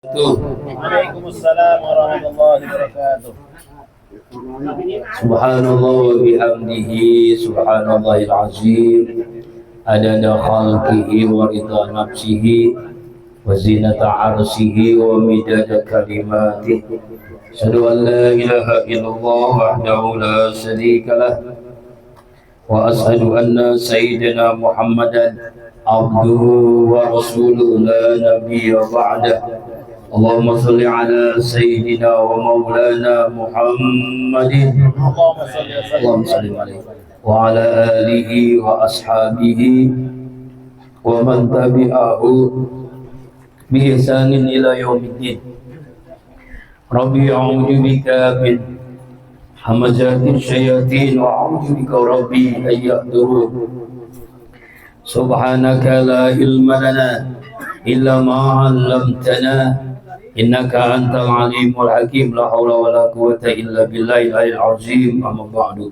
Waalaikumsalam warahmatullahi wabarakatuh. Subhanallah wa bihamdihi subhanallahil azim adada khalqihi wa ridha nafsihi wa zinata arsihi wa midada kalimatih. Asyhadu an la ilaha illallah wahdahu la syarika lah wa asyhadu anna sayyidina Muhammadan abduhu wa rasuluhu la nabiyya ba'dah. Allahumma salli ala sayyidina wa maulana Muhammadin Allahumma salli alaihi wa ala alihi wa ashabihi wa man tabi'ahu bi ihsanin ila yaumiddin. Rabbi a'udzu bika min hamazatis syayatin wa a'udzu bika rabbi an yahdurun. Subhanaka la ilma lana illa ma 'allamtana innaka antal alimul hakim. La haula wala quwwata illa billahil aliyyil azim. Amma ba'du.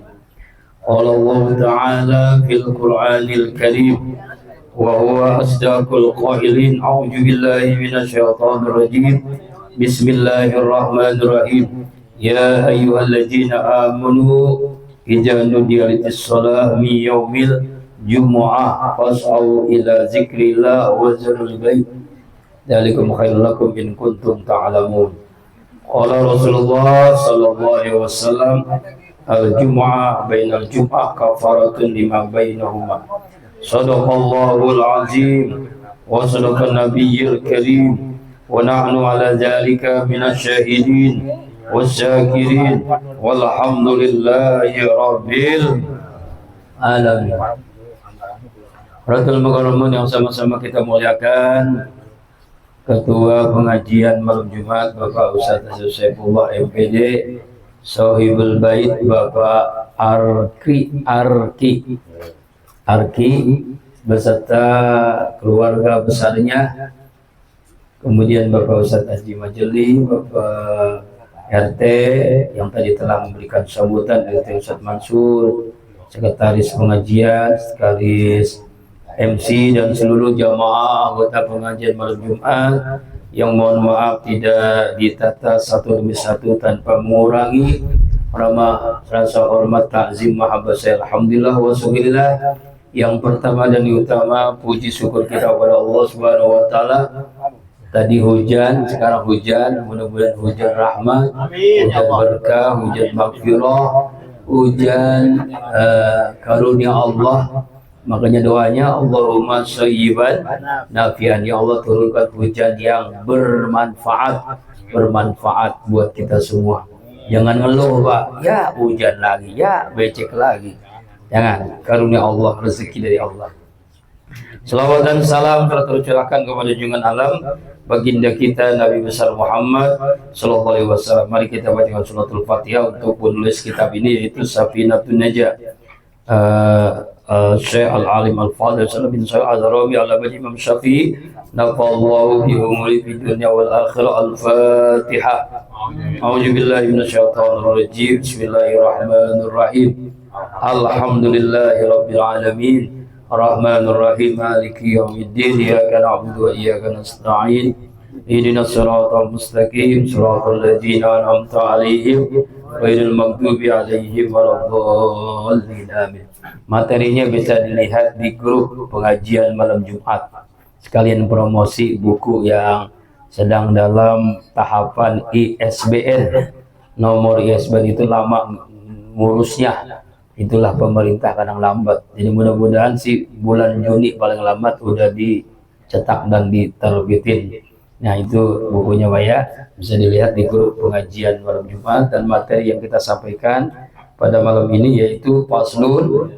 Qala Allah ta'ala fil Qur'anil Karim wa huwa asdaqul qailin. A'udzu billahi minasy syaithanir rajim. Bismillahirrahmanirrahim. Ya ayyuhalladzina amanu idza nudiya lis-shalah min yaumil jumu'ah fas'au ila zikrillah wa zarul bait. Dzalikum khairul lakum in kuntum ta'lamun. Qala Rasulullah sallallahu alaihi wasallam, al-jumu'ah bainal jum'ah kafaratun lima bainahuma. Shadaqallahul azim wa sadaqan nabiyyil karim wa nahnu ala dzalika minasy syahidin wasyakirin walhamdulillahi rabbil alamin. Rasul Mukarramun yang sama-sama kita muliakan, Ketua Pengajian Malam Jumat Bapak Ustadz Saifullah MPD, Sohibul Bait Bapak Arki beserta keluarga besarnya, kemudian Bapak Ustadz Haji Majeli, Bapak RT yang tadi telah memberikan sambutan, RT Ustadz Mansur, Sekretaris Pengajian sekaligus MC dan seluruh jamaah anggota pengajian malam Jumat yang mohon maaf tidak ditata satu demi satu tanpa mengurangi rasa hormat, takzim, mahabbah saya. Alhamdulillah wa syukurillah. Yang pertama dan utama puji syukur kita kepada Allah Subhanahu wa taala. Tadi hujan, sekarang hujan, mudah-mudahan hujan rahmat, hujan berkah, hujan maghfirah, hujan karunia Allah. Makanya doanya Allahumma shayyiban nafian, ya Allah turunkan hujan yang bermanfaat buat kita semua. Jangan ngeluh Pak, ya hujan lagi, ya becek lagi. Jangan, karunia Allah, rezeki dari Allah. Selawat dan salam tercurahkan kepada junjungan alam baginda kita Nabi besar Muhammad sallallahu alaihi wasallam. Mari kita bacakan suratul Fatihah untuk penulis kitab ini, yaitu Safinatun Najah. Syekh Al-Alim Al-Fadhil Salam bin Sa'id Al-Rawi ala baji Imam Syafi'i nafallahu bi umuri fid dunya wal akhirah. Al-Fatihah. A'udzu billahi minasyaitonir rajim. Bismillahirrahmanirrahim. Alhamdulillahi rabbil alamin. Arrahmanir rahim. Maliki yaumiddin. Iyyaka na'budu wa iyyaka nasta'in. Ihdinas siratal mustaqim. Siratal ladzina an'amta 'alaihim ghairil maghdubi 'alaihim waladdallin. Amin. Materinya bisa dilihat di grup pengajian malam Jumat. Sekalian promosi buku yang sedang dalam tahapan ISBN. Nomor ISBN itu lama ngurusnya. Itulah pemerintah kadang lambat. Jadi mudah-mudahan sih bulan Juni paling lambat udah dicetak dan diterbitin. Nah itu bukunya Pak ya. Bisa dilihat di grup pengajian malam Jumat. Dan materi yang kita sampaikan pada malam ini yaitu Faslun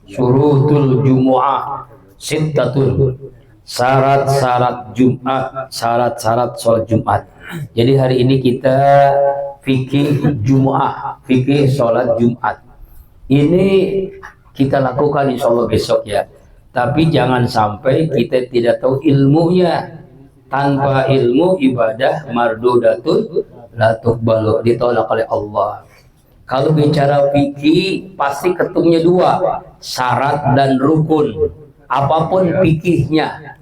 Syurutul Jumu'ah Sittatun, syarat-syarat Jumat, syarat-syarat sholat Jumat. Jadi hari ini kita fikih Jumu'ah, fikih sholat Jumat. Ini kita lakukan insya Allah besok ya. Tapi jangan sampai kita tidak tahu ilmunya. Tanpa ilmu ibadah mardudatun la tuqbalu, ditolak oleh Allah. Kalau bicara fikih pasti ketumnya dua, syarat dan rukun. Apapun fikihnya,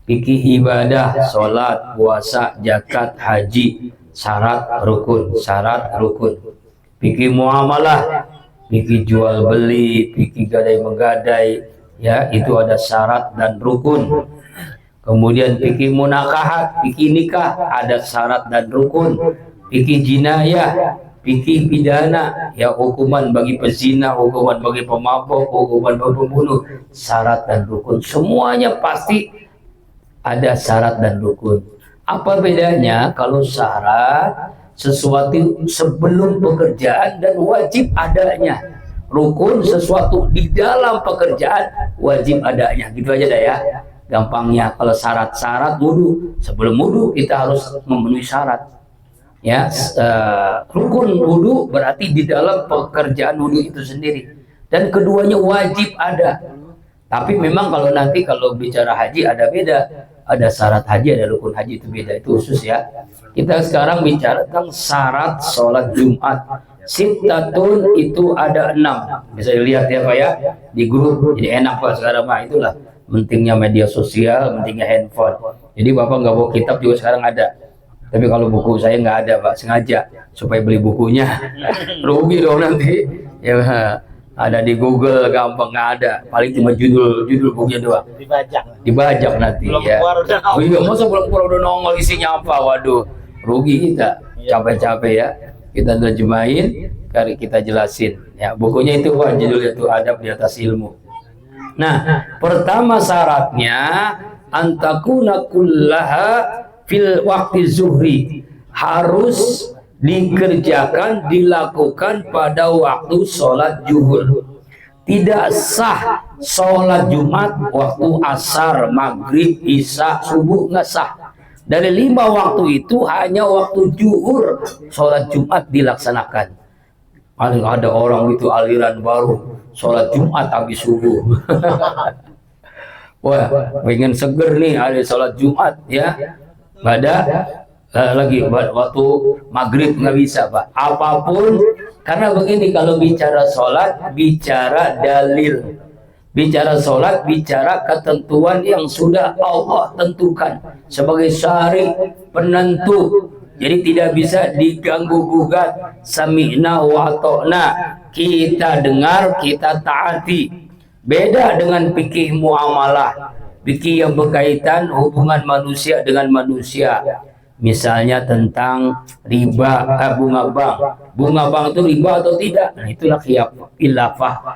Fikih ibadah, sholat, puasa, zakat, haji, syarat rukun, syarat rukun. Fikih muamalah, fikih jual beli, fikih gadai menggadai, ya itu ada syarat dan rukun. Kemudian fikih munakahat, fikih nikah, ada syarat dan rukun. Fikih jinayah, fikih pidana, ya hukuman bagi pezina, hukuman bagi pemabuk, hukuman bagi pembunuh, syarat dan rukun. Semuanya pasti ada syarat dan rukun. Apa bedanya? Kalau syarat sesuatu sebelum pekerjaan dan wajib adanya. Rukun sesuatu di dalam pekerjaan wajib adanya. Gitu aja dah ya. Gampangnya kalau syarat-syarat wudu, sebelum wudu kita harus memenuhi syarat. Ya, rukun wudu berarti di dalam pekerjaan wudu itu sendiri. Dan keduanya wajib ada. Tapi memang kalau nanti kalau bicara haji ada beda, ada syarat haji, ada rukun haji, itu beda, itu khusus ya. Kita sekarang bicara tentang syarat sholat Jumat. Sittatun itu ada 6. Bisa dilihat ya Pak ya di grup. Jadi enak Pak sekarang Pak, itulah pentingnya media sosial, pentingnya handphone. Jadi Bapak nggak bawa kitab juga sekarang ada. Tapi kalau buku saya nggak ada Pak, sengaja supaya beli bukunya. Rugi dong nanti. Ya ada di Google gampang, nggak ada, paling cuma judul bukunya doang, dibajak nanti ya. Oh iya, masa belum udah nongol isinya apa, waduh rugi kita, capek-capek ya kita terjemahin, kali kita jelasin ya. Bukunya itu Pak, judulnya itu Adab di Atas Ilmu. Nah, pertama syaratnya antakuna kullaha fil waktu zuhri, harus dikerjakan, dilakukan pada waktu sholat zuhur. Tidak sah sholat Jumat waktu asar, maghrib, isya, subuh, nggak sah. Dari 5 waktu itu hanya waktu zuhur sholat Jumat dilaksanakan. Paling ada orang itu aliran baru, sholat Jumat habis subuh. Wah, pengen seger nih ada sholat Jumat ya, pada lagi waktu maghrib nggak bisa Pak, apapun. Karena begini, kalau bicara sholat bicara dalil, bicara sholat bicara ketentuan yang sudah Allah tentukan sebagai syari penentu. Jadi tidak bisa diganggu gugat. Sami'na wa ta'na, kita dengar, kita taati. Beda dengan fikih muamalah, fikih yang berkaitan hubungan manusia dengan manusia. Misalnya tentang riba, bunga bank itu riba atau tidak? Nah, itulah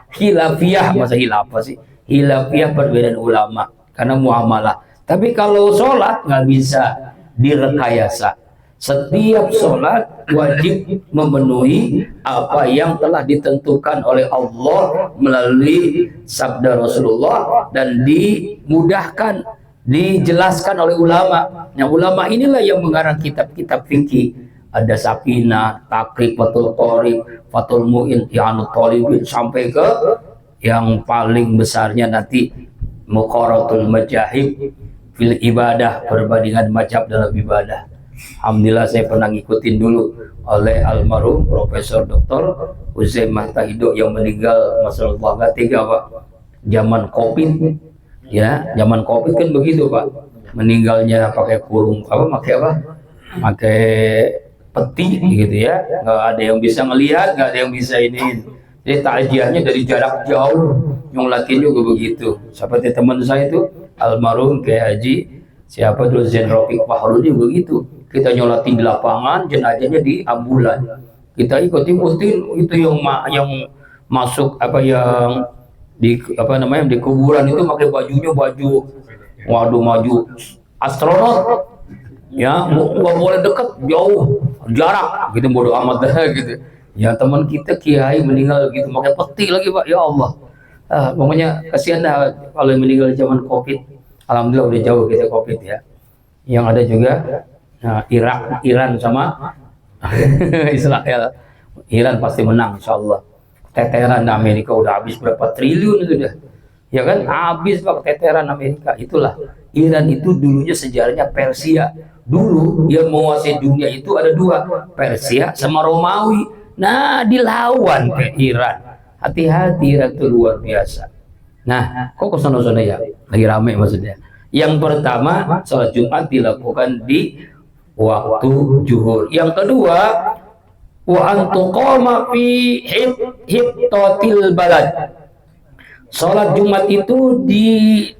khilafiyah, masa khilafah sih? Khilafiyah perbedaan ulama karena muamalah. Tapi kalau sholat nggak bisa direkayasa. Setiap sholat wajib memenuhi apa yang telah ditentukan oleh Allah melalui sabda Rasulullah dan dimudahkan, dijelaskan oleh ulama. Nah, ulama inilah yang mengarang kitab-kitab fikih. Ada Safinah, Takrib, Fathul Qorib, Fathul Mu'in, I'anut Thalibin, sampai ke yang paling besarnya nanti Muqarratul Majahib fil ibadah, perbandingan mazhab dalam ibadah. Alhamdulillah saya pernah ngikutin dulu oleh almarhum Profesor Dr. Uzaimah Tahido yang meninggal masalah bangga 3 Pak. Zaman Covid ya, zaman Covid kan begitu Pak. Meninggalnya pakai kurung pakai peti gitu ya, nggak ada yang bisa ngelihat, nggak ada yang bisa ini. Jadi takjiahnya dari jarak jauh, nyolatin juga begitu. Seperti teman saya itu almarhum Kiai Haji siapa dulu, Zain Rafiq Fahrudi begitu. Kita nyolatin di lapangan, jenazahnya di ambulan. Kita ikutin itu yang masuk yang di di kuburan itu pakai bajunya baju maju astronot ya, nggak boleh deket, jauh jarak gitu, bodo amat gitu ya. Teman kita kiai meninggal gitu pakai peti lagi Pak, ya Allah. Pokoknya kasihan dah kalau meninggal zaman Covid. Alhamdulillah udah jauh kita Covid ya. Yang ada juga Iran sama Israel. Iran pasti menang insya Allah. Teteran Amerika udah habis berapa triliun itu dah, ya kan, habis Pak teteran Amerika. Itulah Iran itu dulunya sejarahnya Persia. Dulu yang menguasai dunia itu ada 2, Persia sama Romawi. Nah, dilawan ke Iran. Hati-hati, Iran itu luar biasa. Nah, kok kesana-sana ya, lagi rame maksudnya Yang pertama, sholat Jumat dilakukan di waktu zuhur. Yang kedua, wa antuqama fi hibtatil balad. Sholat Jumat itu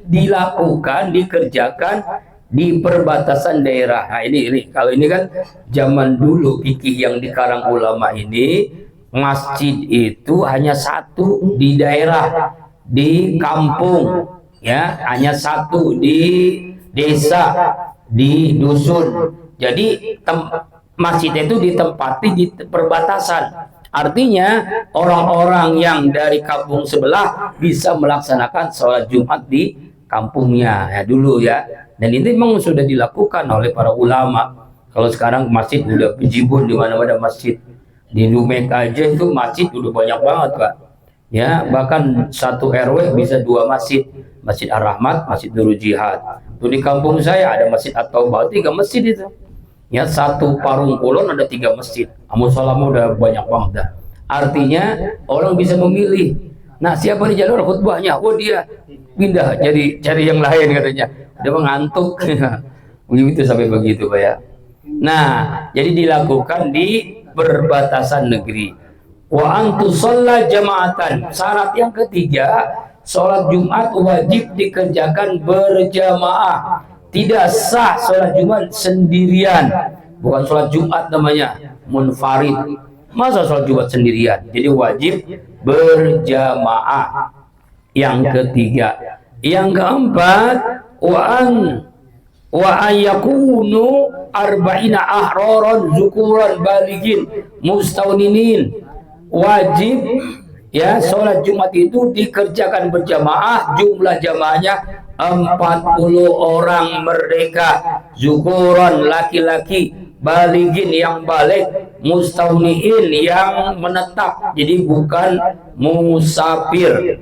dilakukan, dikerjakan di perbatasan daerah. Nah ini kalau ini kan zaman dulu fikih yang dikarang ulama ini, masjid itu hanya satu di daerah, di kampung, ya hanya satu di desa, di dusun. Jadi masjid itu ditempati di perbatasan. Artinya orang-orang yang dari kampung sebelah bisa melaksanakan sholat Jumat di kampungnya ya dulu ya. Dan ini memang sudah dilakukan oleh para ulama. Kalau sekarang masjid udah bejibun, di mana-mana masjid. Di Lumek aja itu masjid udah banyak banget Pak. Ya bahkan satu RW bisa 2 masjid. Masjid Ar-Rahmat, Masjid Nurul Jihad. Tuh di kampung saya ada Masjid At-Taubah, 3 masjid itu. Ya satu Parung Kulon ada 3 masjid. Musolahmu udah banyak banget dah. Artinya orang bisa memilih. Nah siapa di jalur khutbahnya? Oh dia pindah jadi cari yang lain katanya. Dia mengantuk. Begitu sampai begitu Pak ya. Nah jadi dilakukan di perbatasan negeri. Wa antusalla jama'atan. Syarat yang ketiga, sholat Jumat wajib dikerjakan berjamaah. Tidak sah sholat Jumat sendirian. Bukan sholat Jumat namanya, munfarid. Masa sholat Jumat sendirian? Jadi wajib berjamaah. Yang ketiga. Yang keempat, wa yakunu arba'ina ahroron zukuran baligin mustauninin. Wajib ya sholat Jumat itu dikerjakan berjamaah, jumlah jamaahnya 40 orang merdeka, zukuran laki-laki, baligin yang balik, mustauniin yang menetap, jadi bukan musafir.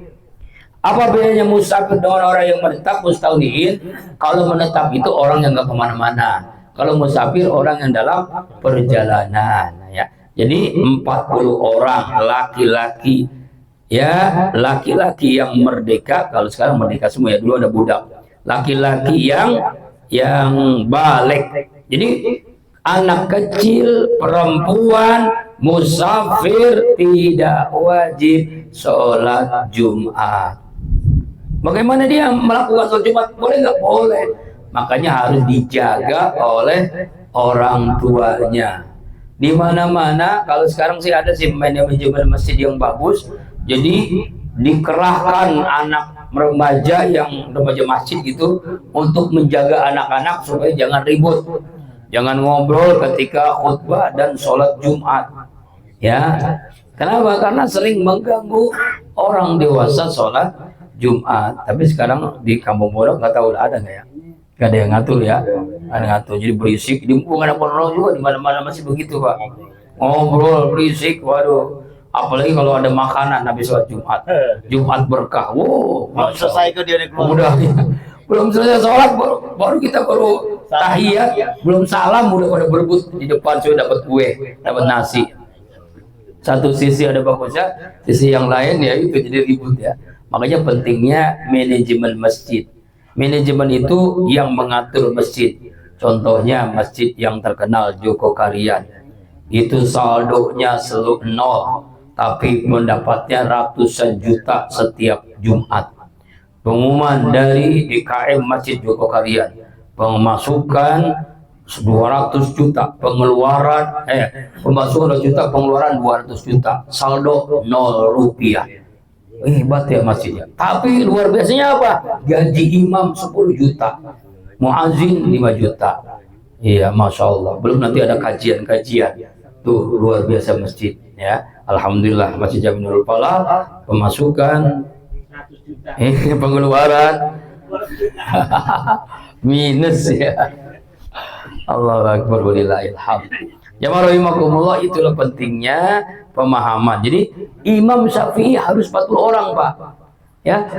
Apa bedanya musafir dengan orang yang menetap? Mustauniin kalau menetap itu orang yang nggak kemana-mana, kalau musafir orang yang dalam perjalanan ya. Jadi 40 orang laki-laki ya, laki-laki yang merdeka. Kalau sekarang merdeka semua ya, dulu ada budak. Laki-laki yang balik. Jadi anak kecil, perempuan, musafir tidak wajib sholat Jumat. Bagaimana dia melakukan sholat Jumat? Boleh nggak? Boleh. Makanya harus dijaga oleh orang tuanya. Di mana-mana kalau sekarang sih ada sih manajemen masjid yang bagus. Jadi dikerahkan anak remaja yang remaja masjid gitu untuk menjaga anak-anak supaya jangan ribut, jangan ngobrol ketika khutbah dan sholat Jumat. Ya, kenapa? Karena sering mengganggu orang dewasa sholat Jumat. Tapi sekarang di Kampung Pondok nggak tahu ada nggak ya? Nggak ada yang ngatur ya, ada ngatur. Jadi berisik. Di bukan pondok juga di mana-mana masih begitu Pak. Ngobrol berisik, waduh. Apalagi kalau ada makanan habis sholat Jumat. Jumat berkah. Wow, belum selesai ke dia keluar. Udah, belum selesai sholat baru kita baru tahiyat, belum salam udah pada berebut di depan sudah dapat kue, dapat nasi. Satu sisi ada bagusnya, sisi yang lain ya itu jadi ribut ya. Makanya pentingnya manajemen masjid. Manajemen itu yang mengatur masjid. Contohnya masjid yang terkenal Joko Karian. Itu saldonya selalu 0, tapi mendapatnya ratusan juta setiap Jumat. Pengumuman dari DKM Masjid Joko Karian, pemasukan 200 juta, pengeluaran pemasukan 200 juta, pengeluaran 200 juta, saldo 0 rupiah. Hebat ya masjidnya. Tapi luar biasanya apa? Gaji imam 10 juta, muazin 5 juta. Iya, masya Allah. Belum nanti ada kajian-kajian. Tuh luar biasa masjid ya. Alhamdulillah Masjid Jami Nurul Falah pemasukan pengeluaran minus ya. Allahu Akbar walillahil hamd. Jamaah rahimakumullah, itulah pentingnya pemahaman. Jadi Imam Syafi'i harus 40 orang Pak ya,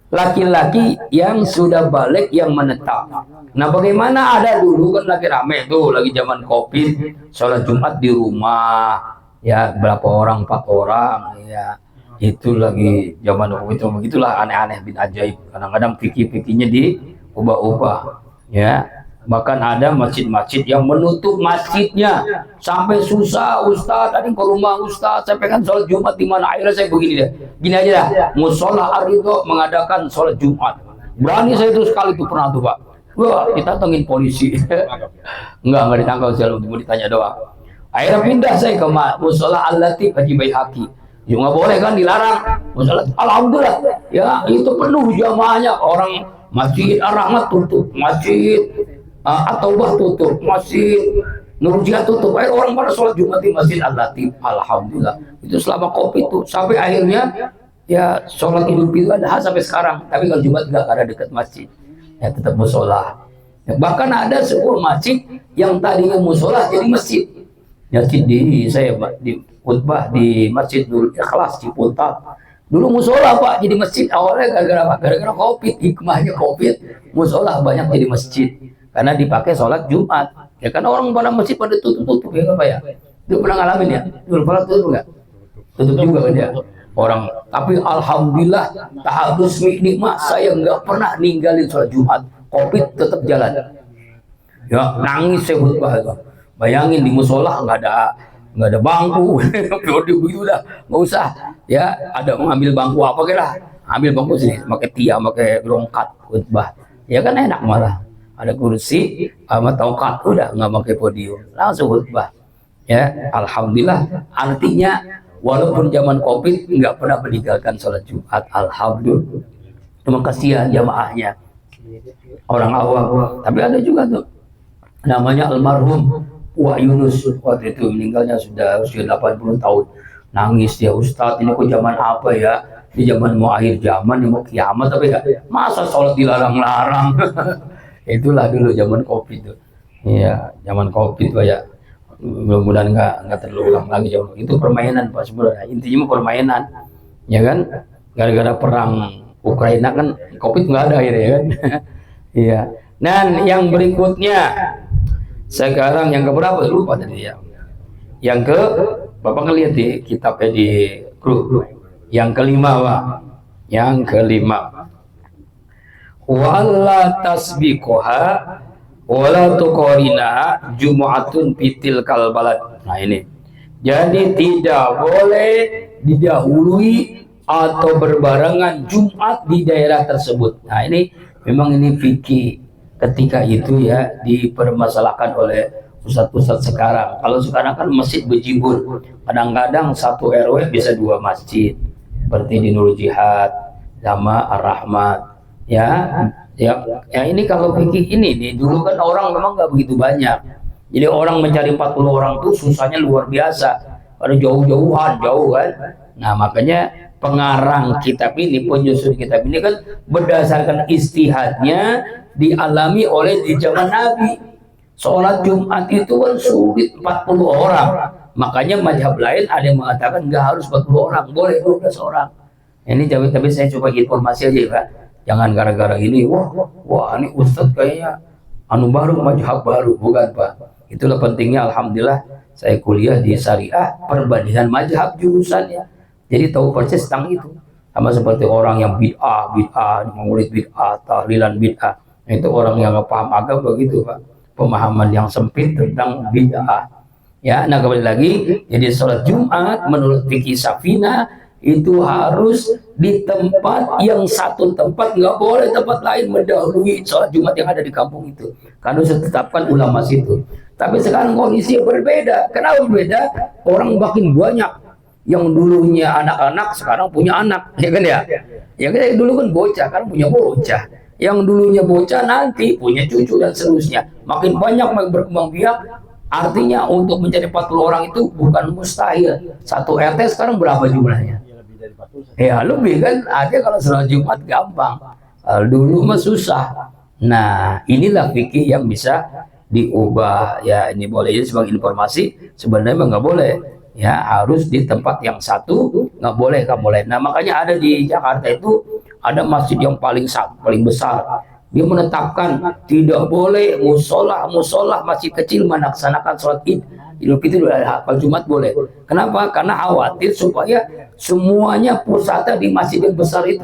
laki-laki yang sudah balik yang menetap. Nah bagaimana ada dulu kan lagi rame tuh, lagi zaman Covid, sholat Jumat di rumah ya, berapa orang, 4 orang ya, itu lagi zaman Covid. Begitulah aneh-aneh bin ajaib. Kadang-kadang fikih-fikihnya ubah-ubah, ya. Bahkan ada masjid-masjid yang menutup masjidnya sampai susah. Ustaz, tadi ke rumah Ustaz, saya pengen sholat Jumat di mana? Akhirnya saya begini deh, gini aja dah, Musola Ar-Ridho mengadakan sholat Jumat. Berani saya itu sekali tuh, pernah tuh Pak. Wah, ditantangin polisi. Enggak ditangkap, saya mau ditanya doang. Akhirnya pindah saya ke Musola Al-Latif Haji Baihaqi. Ya nggak boleh kan, dilarang. Musola, alhamdulillah, ya itu penuh jamaahnya. Orang Masjid Ar-Rahmat tutup, Masjid At-Taubah tutup, Masjid Nur Jihad tutup. Akhirnya orang pada sholat Jumat di Masjid Al-Latif. Alhamdulillah. Itu selama COVID itu sampai akhirnya ya sholat Idul Fitri Adha sampai sekarang. Tapi kalau Jumat nggak ada dekat masjid, ya tetap musola. Ya, bahkan ada sebuah masjid yang tadinya musola jadi masjid. Masjid saya di khutbah di Masjid Nurul Ikhlas Ciputat. Dulu musola Pak jadi masjid, awalnya gara-gara apa? Gara-gara COVID, hikmahnya COVID, musola banyak jadi masjid karena dipakai sholat Jumat. Ya kan orang pada masjid pada tutup ya Pak ya. Itu pernah ngalamin ya? Dulu pernah tutup nggak? Tutup juga kan ya orang. Tapi alhamdulillah tahadus nikmat, saya nggak pernah ninggalin sholat Jumat. COVID tetap jalan. Ya nangis saya khutbah itu. Bayangin di musola nggak ada bangku, begitu udah nggak usah. Ya ada mengambil bangku apa kira? Ambil bangku sini, pakai tiang, pakai rongkat khutbah. Ya kan enak malah. Ada kursi sama tongkat, udah nggak pakai podium, langsung khutbah. Ya alhamdulillah. Artinya walaupun zaman COVID nggak pernah meninggalkan sholat Jumat. Alhamdulillah. Terima kasih ya jamaahnya. Orang awam. Tapi ada juga tuh namanya almarhum Wah Yunus, waktu itu meninggalnya sudah usia 80 tahun. Nangis dia, Ustadz ini kok zaman apa ya? Di zaman mau akhir zaman, mau kiamat, tapi ya masa sholat dilarang-larang. Itulah dulu zaman COVID itu. Iya, zaman COVID Pak ya. Mudah-mudahan nggak terulang lagi zaman itu. Permainan Pak sebenarnya. Intinya permainan, ya kan? Gara-gara perang Ukraina kan COVID nggak ada akhirnya kan. Iya. Dan yang berikutnya sekarang yang keberapa lupa tadi ya. Yang ke Bapak ngelihat di kitabnya di grup. Yang kelima Pak. Yang kelima. Wala tasbiqoha wala tuqarina jumu'atun fitil kalbalat. Nah ini. Jadi tidak boleh didahului atau berbarengan Jumat di daerah tersebut. Nah ini memang ini fikih ketika itu ya dipermasalahkan oleh ustadz-ustadz sekarang. Kalau sekarang kan masjid bejibun, kadang-kadang satu RW bisa 2 masjid seperti di Nurul Jihad sama Ar-Rahmat ya ini kalau fikih ini dulu kan orang memang nggak begitu banyak, jadi orang mencari 40 orang tuh susahnya luar biasa, ada jauh kan. Nah makanya pengarang kitab ini, penyusun kitab ini kan berdasarkan istihadnya dialami oleh di zaman Nabi. Sholat Jumat itu kan sulit 40 orang. Makanya mazhab lain ada yang mengatakan nggak harus 40 orang, boleh 12 orang. Ini tapi saya coba informasi aja Pak. Jangan gara-gara ini, wah ini Ustadz kayaknya baru, mazhab baru, bukan Pak. Itulah pentingnya alhamdulillah saya kuliah di syariah perbandingan mazhab jurusannya. Jadi tahu persis tentang itu. Sama seperti orang yang bid'ah, maulid bid'ah, tahlilan bid'ah. Itu orang yang nggak paham agama begitu Pak. Pemahaman yang sempit tentang bid'ah. Ya, nah kembali lagi, jadi sholat Jumat menurut fikih Safina itu harus di tempat yang satu tempat, nggak boleh tempat lain mendahului sholat Jumat yang ada di kampung itu. Karena sudah ditetapkan ulama situ. Tapi sekarang kondisi berbeda. Kenapa berbeda? Orang makin banyak. Yang dulunya anak-anak sekarang punya anak, ya kan ya? Ya kan dulu kan bocah, sekarang punya bocah. Yang dulunya bocah nanti punya cucu dan seterusnya. Makin banyak berkembang biak. Artinya untuk mencari 40 orang itu bukan mustahil. Satu RT sekarang berapa jumlahnya? Ya lebih kan. Ada kalau sholat Jumat gampang. Dulu mah susah. Nah inilah fikih yang bisa diubah. Ya ini boleh jadi sebagai informasi. Sebenarnya nggak boleh. Ya harus di tempat yang satu, nggak boleh. Nah makanya ada di Jakarta itu ada masjid yang paling besar. Dia menetapkan tidak boleh musola masjid kecil melaksanakan sholat Idul Fitri kalau Jumat boleh. Kenapa? Karena khawatir supaya semuanya pusatnya di masjid yang besar itu.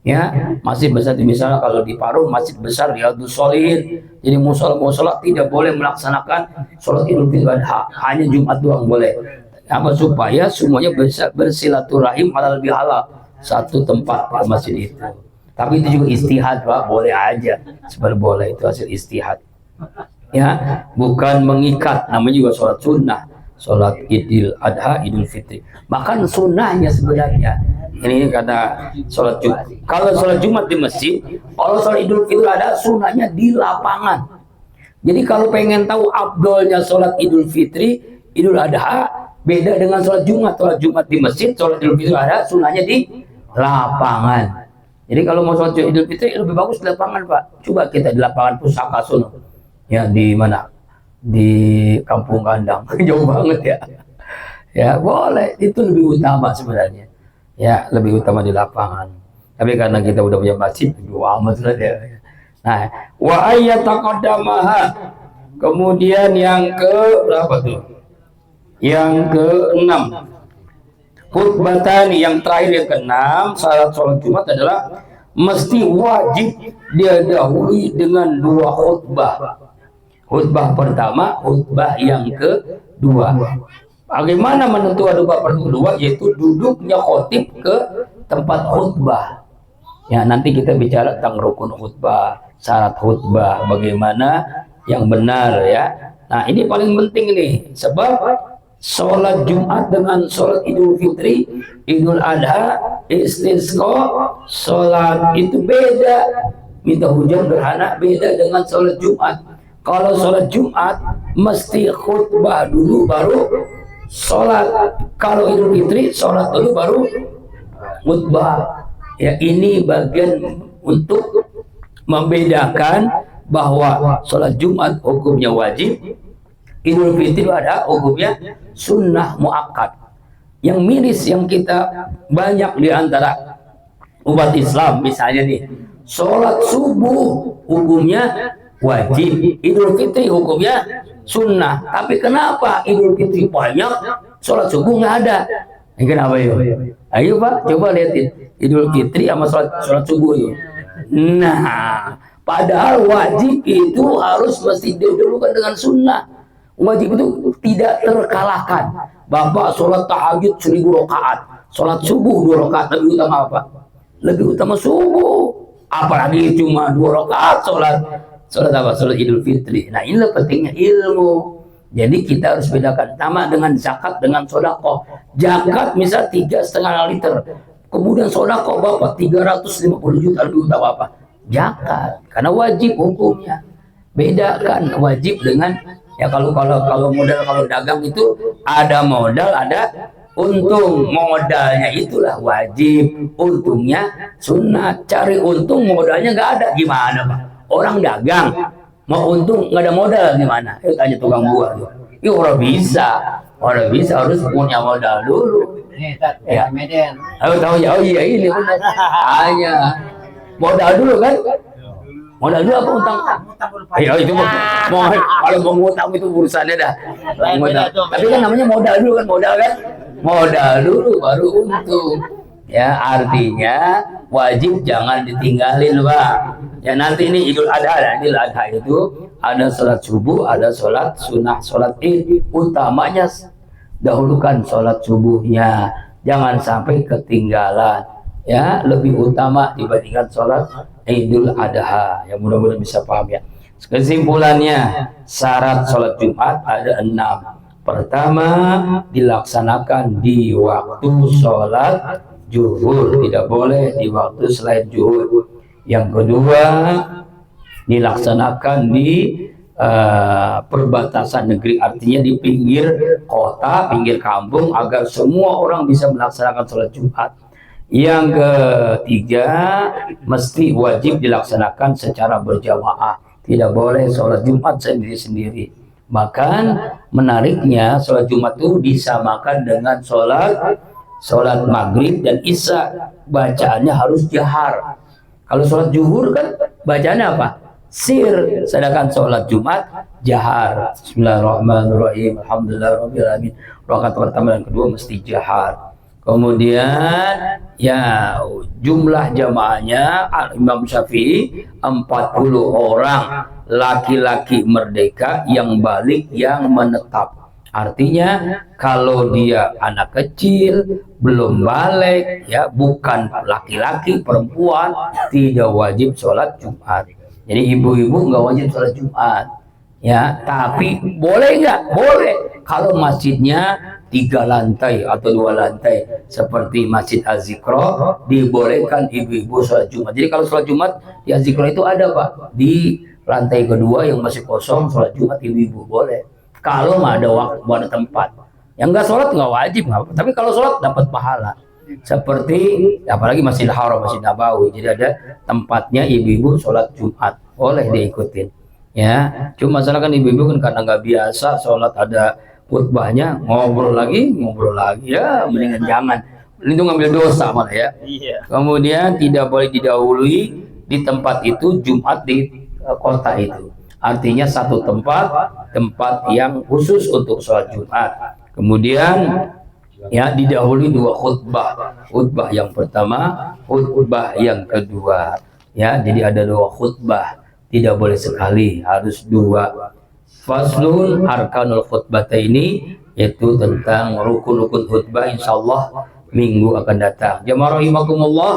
Ya, masjid besar misalnya kalau di Parung masjid besar Riyadhus Shalihin, jadi musola tidak boleh melaksanakan sholat Idul Fitri Adha, hanya Jumat doang boleh. Apa supaya semuanya bisa bersilaturahim halal bihalal satu tempat pada masjid itu. Tapi itu juga istihad Pak, boleh aja, sebenarnya boleh, itu hasil istihad. Ya, bukan mengikat, namanya juga sholat sunnah, sholat Idul Adha, Idul Fitri. Bahkan sunnahnya sebenarnya ini kata sholat Jumat. Kalau sholat Jumat di masjid, kalau sholat Idul Fitri ada sunnahnya di lapangan. Jadi kalau pengen tahu abdolnya sholat Idul Fitri, Idul Adha, beda dengan sholat Jumat. Sholat Jumat di masjid, sholat Idul Fitri ada sunnahnya di lapangan. Jadi kalau mau sholat Idul Fitri lebih bagus di lapangan Pak. Coba kita di lapangan Pusaka Sono. Ya di mana? Di Kampung Kandang. Jauh banget ya. Ya boleh, itu lebih utama sebenarnya. Ya lebih utama di lapangan. Tapi karena kita udah punya masjid, dua amat lah ya. Nah, wa ayyataqaddamaha. Kemudian yang ke berapa tuh? Yang ke-6. Khutbatan, yang terakhir yang ke-6, syarat sholat Jumat adalah mesti wajib didahului dengan 2 khutbah. Khutbah pertama, khutbah yang kedua. Bagaimana menentukan khutbah kedua? Yaitu duduknya khotib ke tempat khutbah. Ya, nanti kita bicara tentang rukun khutbah, syarat khutbah, bagaimana yang benar ya. Nah, ini paling penting nih, sebab sholat Jumat dengan sholat Idul Fitri, Idul Adha, istisqa, sholat itu beda. Minta hujan gerhana beda dengan sholat Jumat. Kalau sholat Jumat mesti khutbah dulu baru sholat. Kalau Idul Fitri sholat dulu baru khutbah. Ya, ini bagian untuk membedakan bahwa sholat Jumat hukumnya wajib, Idul Fitri ada hukumnya sunnah muakkad. Yang miris yang kita banyak di antara umat Islam, misalnya nih, sholat subuh hukumnya wajib, Idul Fitri hukumnya sunnah. Tapi kenapa Idul Fitri banyak, sholat subuh nggak ada? Ini kenapa yuk? Ayo Pak, coba lihatin Idul Fitri sama sholat subuh yuk. Nah, padahal wajib itu harus mesti didahulukan dengan sunnah. Wajib itu tidak terkalahkan. Bapak sholat tahajud 1000 rakaat, sholat subuh 2 rakaat, lebih utama apa? Lebih utama subuh. Apalagi cuma 2 rakaat sholat apa? Sholat Idul Fitri. Nah, inilah pentingnya ilmu. Jadi kita harus bedakan sama dengan zakat dengan sodako. Zakat misal 3,5 liter, kemudian sodako Bapak 350 juta, lebih utama apa? Zakat, karena wajib hukumnya. Bedakan wajib dengan ya kalau modal, kalau dagang itu ada modal ada untung. Modalnya itulah wajib, untungnya sunat. Cari untung modalnya nggak ada, gimana Pak? Orang dagang mau untung nggak ada modal gimana? Tanya tukang buah tuh. Ya orang bisa harus punya modal dulu. Ya. Aku tahu ya, oh iya ini benar. Hanya modal dulu kan? Modal dulu apa utang? Ayo itu mau kalau mau ngutang itu urusannya dah. Tapi kan namanya modal dulu kan, modal dulu baru untung. Ya, artinya wajib jangan ditinggalin Pak. Ya, nanti ini Idul Adha. Idul Adha itu ada sholat subuh, ada sholat sunnah, sholat id. Utamanya dahulukan sholat subuhnya, jangan sampai ketinggalan. Ya, lebih utama dibandingkan sholat Idul Adha. Ya, mudah-mudahan bisa paham ya. Kesimpulannya, syarat sholat Jumat ada 6. Pertama, dilaksanakan di waktu sholat zuhur, tidak boleh di waktu selain zuhur. Yang kedua, dilaksanakan di perbatasan negeri, artinya di pinggir kota, pinggir kampung, agar semua orang bisa melaksanakan sholat Jumat. Yang ketiga, mesti wajib dilaksanakan secara berjamaah, tidak boleh sholat Jumat sendiri-sendiri. Bahkan menariknya, sholat Jumat itu disamakan dengan sholat maghrib dan isya, bacaannya harus jahar. Kalau sholat zuhur kan bacaannya apa? Sir. Sedangkan sholat Jumat jahar. Bismillahirrahmanirrahim. Alhamdulillahirrahmanirrahim. Rakaat pertama dan kedua mesti jahar. Kemudian ya jumlah jamaahnya Imam Syafi'i 40 orang laki-laki merdeka yang balik yang menetap. Artinya kalau dia anak kecil belum balik ya, bukan laki-laki, perempuan, tidak wajib sholat Jumat. Jadi ibu-ibu nggak wajib sholat Jumat ya, tapi boleh nggak? Boleh kalau masjidnya 3 lantai atau 2 lantai seperti Masjid Az-Zikra, dibolehkan ibu-ibu sholat Jumat. Jadi kalau sholat Jumat di Az-Zikra itu ada Pak, di lantai kedua yang masih kosong sholat Jumat ibu-ibu boleh. Kalau nggak ada waktu, ada tempat. Yang nggak sholat nggak wajib, nggak apa. Tapi kalau sholat dapat pahala. Seperti apalagi Masjid Haram, Masjid Nabawi. Jadi ada tempatnya ibu-ibu sholat Jumat, boleh diikutin. Ya, cuma masalah kan ibu-ibu kan karena nggak biasa sholat ada khutbahnya, ngobrol lagi ya, mendingan jangan. Itu ngambil dosa malah ya. Kemudian tidak boleh didahului di tempat itu Jumat di kota itu. Artinya satu tempat yang khusus untuk sholat Jumat. Kemudian ya didahului 2 khutbah. Khutbah yang pertama, khutbah yang kedua. Ya, jadi ada 2 khutbah. Tidak boleh sekali, harus 2. Faslun arkanul khutbata ini yaitu tentang rukun-rukun khutbah, insyaallah minggu akan datang. Jamaah rahimakumullah.